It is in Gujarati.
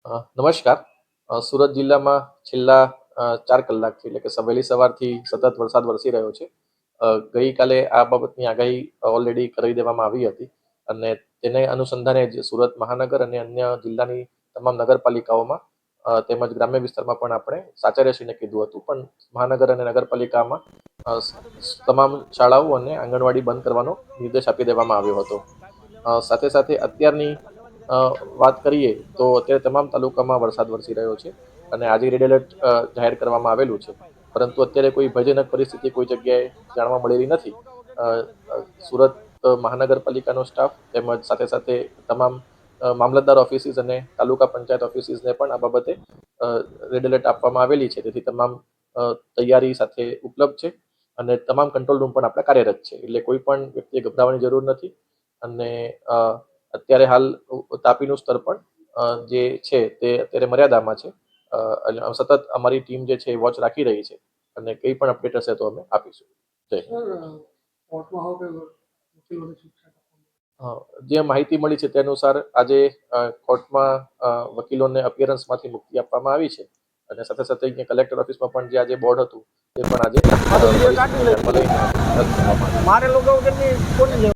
નમસ્કાર. સુરત જિલ્લામાં છેલ્લા 4 કલાકથી એટલે કે વહેલી સવારથી સતત વરસાદ વરસી રહ્યો છે. ગઈકાલે આ બાબતની આગાહી ઓલરેડી કરી દેવામાં આવી હતી અને તેને અનુસંધાને જ સુરત મહાનગર અને અન્ય જિલ્લાની તમામ નગરપાલિકાઓમાં તેમજ ગ્રામ્ય વિસ્તારમાં પણ આપણે સાચા રહેશીને કીધું હતું, પણ મહાનગર અને નગરપાલિકામાં તમામ શાળાઓ અને આંગણવાડી બંધ કરવાનો નિર્દેશ આપી દેવામાં આવ્યો હતો. સાથે સાથે અત્યારની વાત કરીએ તો અત્યારે તમામ તાલુકામાં વરસાદ વરસી રહ્યો છે અને આજે રેડ એલર્ટ જાહેર કરવામાં આવેલું છે, પરંતુ અત્યારે કોઈ ભયજનક પરિસ્થિતિ કોઈ જગ્યાએ જાણવા મળેલી નથી. સુરત મહાનગરપાલિકાનો સ્ટાફ તેમજ સાથે સાથે તમામ મામલતદાર ઓફિસીસ અને તાલુકા પંચાયત ઓફિસીસને પણ આ બાબતે રેડ એલર્ટ આપવામાં આવેલી છે, તેથી તમામ તૈયારી સાથે ઉપલબ્ધ છે અને તમામ કંટ્રોલ રૂમ પણ આપણા કાર્યરત છે, એટલે કોઈ પણ વ્યક્તિએ ગભરાવાની જરૂર નથી. અને અત્યારે હાલ તાપીનું સ્તર પણ જે છે તે અત્યારે મર્યાદામાં છે. અને સતત અમારી ટીમ જે છે એ વોચ રાખી રહી છે અને કંઈ પણ અપડેટ હશે તો અમે આપીશું. જય જે માહિતી મળી છે તે અનુસાર આજે કોર્ટમાં વકીલોને અપિયરન્સમાંથી મુક્તિ આપવામાં આવી છે અને સાથે સાથે અહીંયા કલેક્ટર ઓફિસમાં પણ જે આજે બોર્ડ હતું તે પણ આજે પરિસ્થિતિને ધ્યાનમાં લઈને રદ કરવામાં આવ્યું.